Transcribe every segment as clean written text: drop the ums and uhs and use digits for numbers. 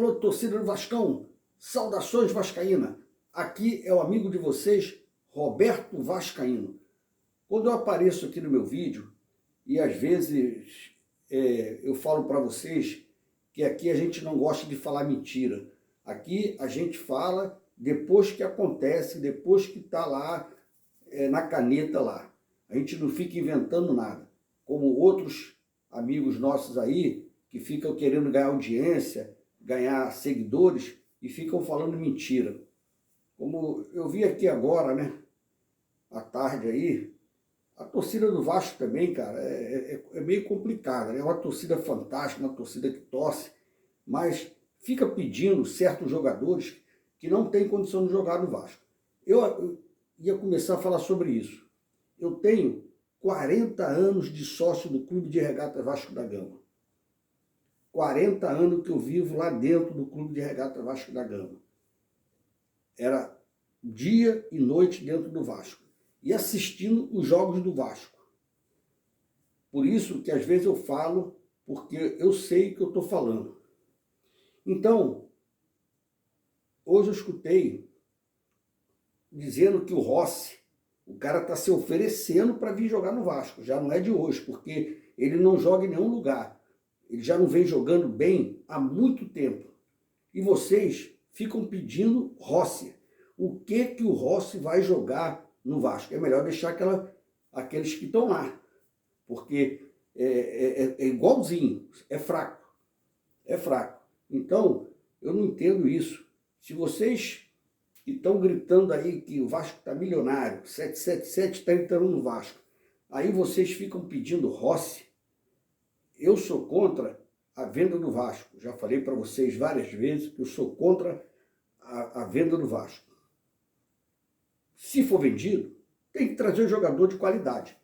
Alô, torcida do Vascão, saudações vascaína. Aqui é o amigo de vocês, Roberto Vascaíno. Quando eu apareço aqui no meu vídeo, e às vezes eu falo para vocês que aqui a gente não gosta de falar mentira. Aqui a gente fala depois que acontece, depois que está lá na caneta lá. A gente não fica inventando nada. Como outros amigos nossos aí, que ficam querendo ganhar audiência, ganhar seguidores e ficam falando mentira. Como eu vi aqui agora, né, à tarde aí, a torcida do Vasco também, cara, é meio complicada, né? É uma torcida fantástica, uma torcida que torce, mas fica pedindo certos jogadores que não têm condição de jogar no Vasco. Eu ia começar a falar sobre isso. Eu tenho 40 anos de sócio do Clube de Regatas Vasco da Gama. 40 anos que eu vivo lá dentro do Clube de Regatas Vasco da Gama. Era dia e noite dentro do Vasco. E assistindo os jogos do Vasco. Por isso que às vezes eu falo, porque eu sei o que eu estou falando. Então, hoje eu escutei dizendo que o Rossi, o cara está se oferecendo para vir jogar no Vasco. Já não é de hoje, porque ele não joga em nenhum lugar. Ele já não vem jogando bem há muito tempo. E vocês ficam pedindo Rossi. O que o Rossi vai jogar no Vasco? É melhor deixar aqueles que estão lá. Porque é igualzinho, é fraco. É fraco. Então, eu não entendo isso. Se vocês estão gritando aí que o Vasco está milionário, 777 está entrando no Vasco, aí vocês ficam pedindo Rossi. Eu sou contra a venda do Vasco. Já falei para vocês várias vezes que eu sou contra a venda do Vasco. Se for vendido, tem que trazer um jogador de qualidade.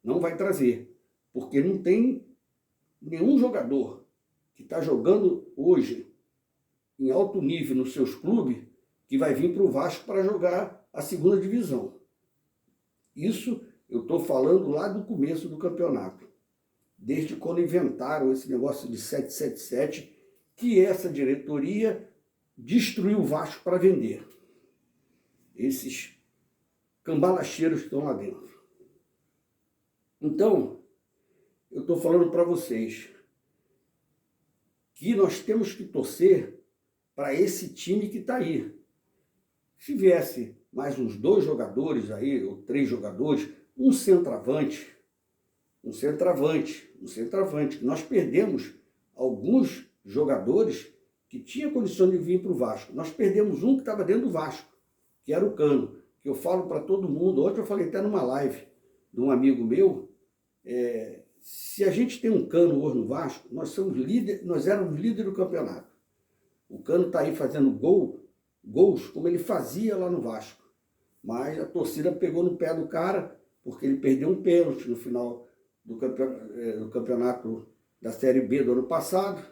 Não vai trazer, porque não tem nenhum jogador que está jogando hoje em alto nível nos seus clubes que vai vir para o Vasco para jogar a segunda divisão. Isso eu estou falando lá do começo do campeonato. Desde quando inventaram esse negócio de 777, que essa diretoria destruiu o Vasco para vender. Esses cambalacheiros que estão lá dentro. Então, eu estou falando para vocês que nós temos que torcer para esse time que está aí. Se viesse mais uns 2 jogadores aí, ou 3 jogadores, um centroavante. Nós perdemos alguns jogadores que tinham condição de vir para o Vasco. Nós perdemos um que estava dentro do Vasco, que era o Cano, que eu falo para todo mundo. Ontem eu falei até numa live de um amigo meu, se a gente tem um Cano hoje no Vasco, nós éramos líder do campeonato. O Cano está aí fazendo gols como ele fazia lá no Vasco. Mas a torcida pegou no pé do cara, porque ele perdeu um pênalti no final do campeonato da Série B do ano passado,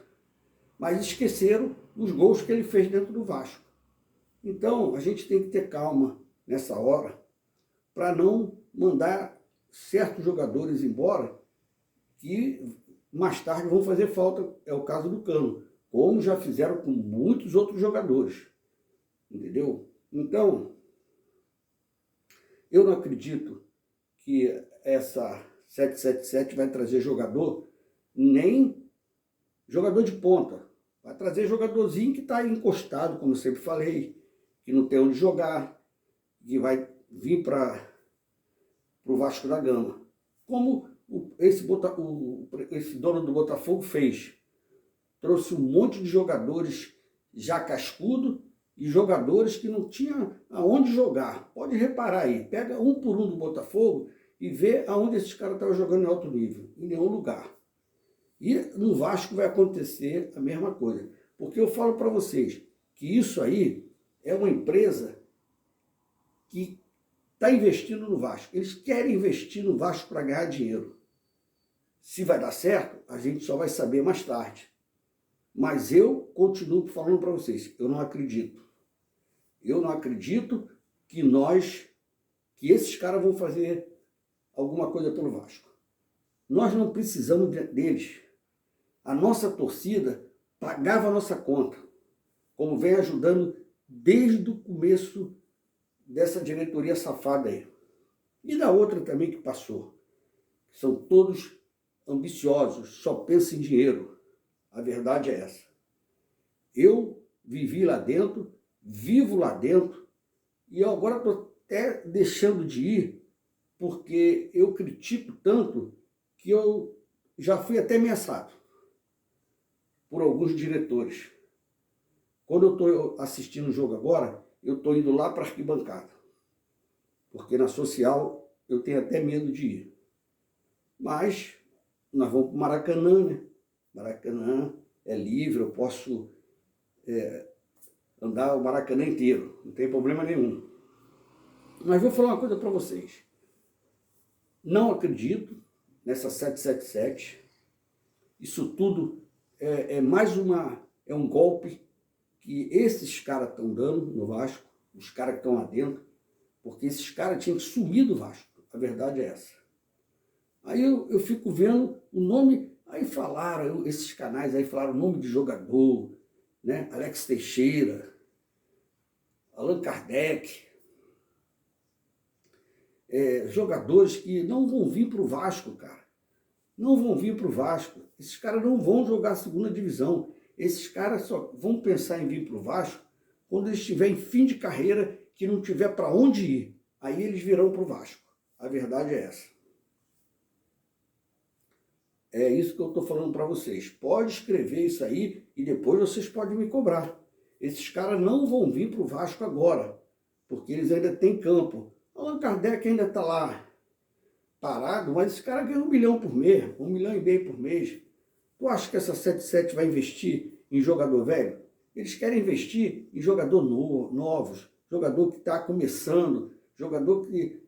mas esqueceram os gols que ele fez dentro do Vasco. Então, a gente tem que ter calma nessa hora, para não mandar certos jogadores embora, que mais tarde vão fazer falta, é o caso do Cano, como já fizeram com muitos outros jogadores, entendeu? Então, eu não acredito que essa 777 vai trazer jogador, nem jogador de ponta. Vai trazer jogadorzinho que está aí encostado, como eu sempre falei, que não tem onde jogar, que vai vir para o Vasco da Gama. Como esse dono do Botafogo fez. Trouxe um monte de jogadores já cascudo e jogadores que não tinham aonde jogar. Pode reparar aí, pega um por um do Botafogo e vê aonde esses caras estavam jogando em alto nível. Em nenhum lugar. E no Vasco vai acontecer a mesma coisa. Porque eu falo para vocês que isso aí é uma empresa que está investindo no Vasco. Eles querem investir no Vasco para ganhar dinheiro. Se vai dar certo, a gente só vai saber mais tarde. Mas eu continuo falando para vocês, eu não acredito. Eu não acredito que esses caras vão fazer alguma coisa pelo Vasco. Nós não precisamos deles. A nossa torcida pagava a nossa conta. como vem ajudando desde o começo dessa diretoria safada aí. E da outra também que passou. São todos ambiciosos, só pensam em dinheiro. A verdade é essa. Eu vivi lá dentro, vivo lá dentro, e eu agora estou até deixando de ir, porque eu critico tanto que eu já fui até ameaçado por alguns diretores. Quando eu estou assistindo o jogo agora, eu estou indo lá para a arquibancada, porque na social eu tenho até medo de ir. Mas nós vamos para o Maracanã, né? Maracanã é livre, eu posso andar o Maracanã inteiro, não tem problema nenhum. Mas vou falar uma coisa para vocês. Não acredito nessa 777. Isso tudo é um golpe que esses caras estão dando no Vasco, os caras que estão lá dentro, porque esses caras tinham que sumir do Vasco. A verdade é essa. Aí eu fico vendo o nome, aí falaram, esses canais aí falaram o nome de jogador, né? Alex Teixeira, Allan Kardec, jogadores que não vão vir para o Vasco, cara. Não vão vir para o Vasco. Esses caras não vão jogar a segunda divisão. Esses caras só vão pensar em vir para o Vasco quando eles estiverem em fim de carreira, que não tiver para onde ir. Aí eles virão para o Vasco. A verdade é essa. É isso que eu estou falando para vocês. Pode escrever isso aí e depois vocês podem me cobrar. Esses caras não vão vir para o Vasco agora, porque eles ainda têm campo. Allan Kardec ainda está lá parado, mas esse cara ganha 1 milhão por mês, 1,5 milhão por mês. Tu acha que essa 77 vai investir em jogador velho? Eles querem investir em jogador novos, jogador que está começando, jogador que,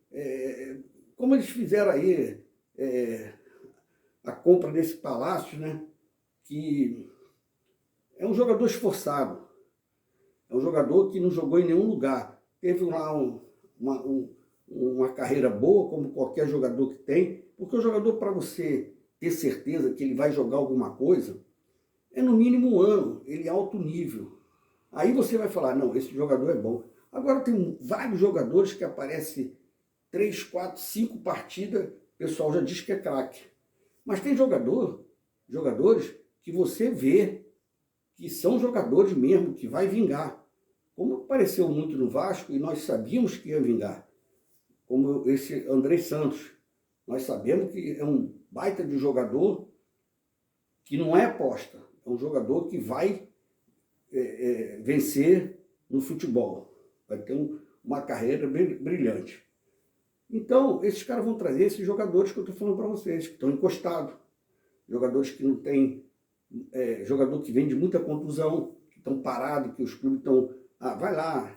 como eles fizeram aí, a compra desse Palácio, né? Que é um jogador esforçado, é um jogador que não jogou em nenhum lugar, teve lá uma carreira boa, como qualquer jogador que tem, porque o jogador, para você ter certeza que ele vai jogar alguma coisa, é no mínimo 1 ano, ele é alto nível. Aí você vai falar, não, esse jogador é bom. Agora tem vários jogadores que aparecem 3, 4, 5 partidas, o pessoal já diz que é craque. Mas tem jogadores que você vê que são jogadores mesmo, que vai vingar. Como apareceu muito no Vasco e nós sabíamos que ia vingar. Como esse Andrei Santos. Nós sabemos que é um baita de jogador que não é aposta. É um jogador que vai vencer no futebol. Vai ter uma carreira brilhante. Então, esses caras vão trazer esses jogadores que eu estou falando para vocês, que estão encostados. Jogadores que não têm... jogador que vem de muita contusão, que estão parados, que os clubes estão... Ah, vai lá,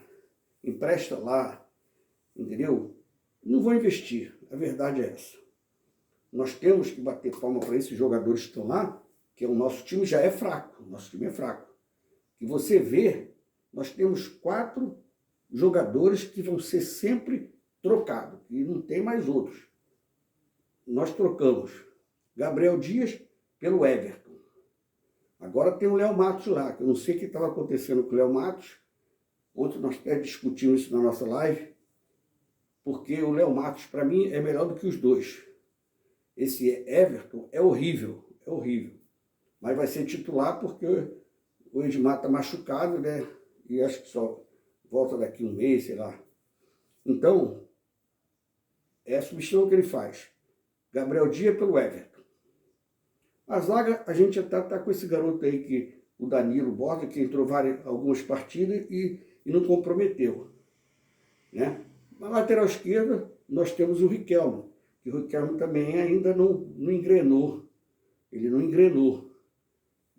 empresta lá, entendeu? Não vão investir, a verdade é essa. Nós temos que bater palma para esses jogadores que estão lá, que o nosso time já é fraco, o nosso time é fraco. E você vê, nós temos 4 jogadores que vão ser sempre trocados, e não tem mais outros. Nós trocamos Gabriel Dias pelo Everton. Agora tem o Léo Matos lá, que eu não sei o que estava acontecendo com o Léo Matos. Ontem nós até discutimos isso na nossa live, porque o Léo Matos, para mim, é melhor do que os dois. Esse Everton é horrível, mas vai ser titular porque o Edmar está machucado, né? E acho que só volta daqui um mês, sei lá. Então, é a substituição que ele faz. Gabriel Dias pelo Everton. A zaga, a gente já tá com esse garoto aí, que o Danilo Borda, que entrou algumas partidas e não comprometeu, né? Na lateral esquerda, nós temos o Riquelme, que o Riquelme também ainda não engrenou. Ele não engrenou.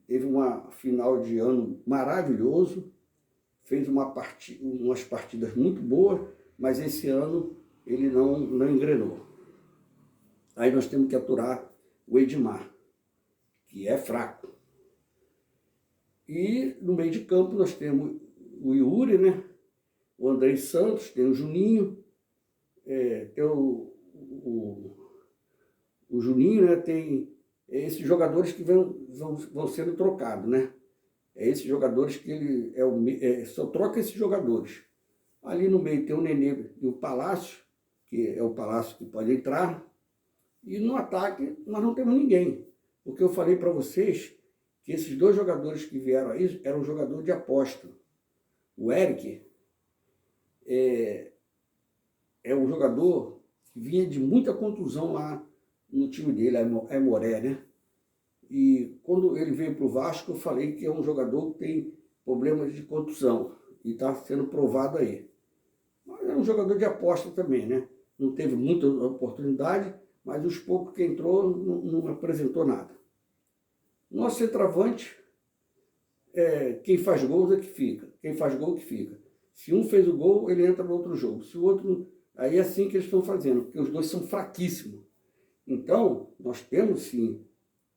Teve uma final de ano maravilhoso, fez umas partidas muito boas, mas esse ano ele não engrenou. Aí nós temos que aturar o Edmar, que é fraco. E no meio de campo nós temos o Yuri, né? O Andrei Santos, tem o Juninho, tem o Juninho, né? Tem esses jogadores que vão sendo trocados, né? É esses jogadores que ele só troca esses jogadores. Ali no meio tem o Nenê e o Palácio, que é o Palácio que pode entrar. E no ataque nós não temos ninguém. Porque eu falei para vocês que esses dois jogadores que vieram aí eram jogadores de aposta. O Eric é um jogador que vinha de muita contusão lá no time dele, a Aimoré, né? E quando ele veio para o Vasco, eu falei que é um jogador que tem problemas de contusão. E está sendo provado aí. Mas é um jogador de aposta também, né? Não teve muita oportunidade, mas os poucos que entrou não apresentou nada. Nosso centroavante, quem faz gol é que fica. Quem faz gol que fica. Se um fez o gol, ele entra no outro jogo. Se o outro... Aí é assim que eles estão fazendo, porque os dois são fraquíssimos. Então, nós temos sim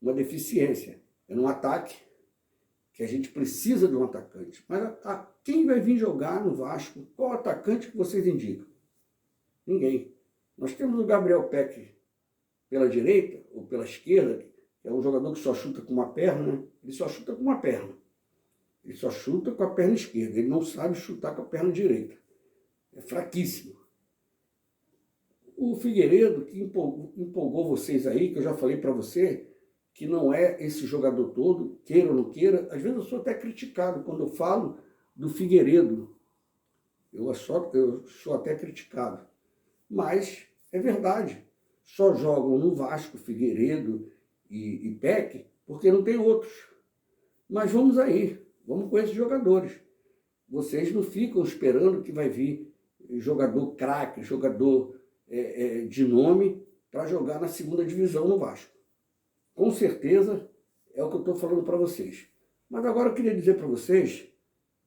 uma deficiência. É no ataque, que a gente precisa de um atacante. Mas quem vai vir jogar no Vasco? Qual atacante que vocês indicam? Ninguém. Nós temos o Gabriel Peck pela direita, ou pela esquerda, que é um jogador que só chuta com uma perna, né? Ele só chuta com uma perna. Ele só chuta com a perna esquerda. Ele não sabe chutar com a perna direita. É fraquíssimo. O Figueiredo, que empolgou vocês aí, que eu já falei para você, que não é esse jogador todo, queira ou não queira. Às vezes eu sou até criticado quando eu falo do Figueiredo. Eu sou até criticado. Mas é verdade. Só jogam no Vasco, Figueiredo e Peck, porque não tem outros. Mas vamos aí, vamos com esses jogadores. Vocês não ficam esperando que vai vir jogador craque, jogador de nome para jogar na segunda divisão no Vasco. Com certeza é o que eu estou falando para vocês. Mas agora eu queria dizer para vocês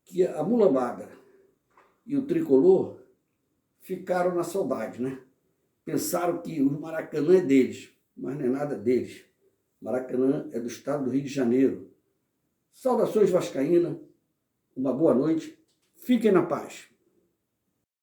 que a mulambada e o tricolor ficaram na saudade, né? Pensaram que o Maracanã é deles, mas não é nada deles. Maracanã é do estado do Rio de Janeiro. Saudações vascaína, uma boa noite, fiquem na paz.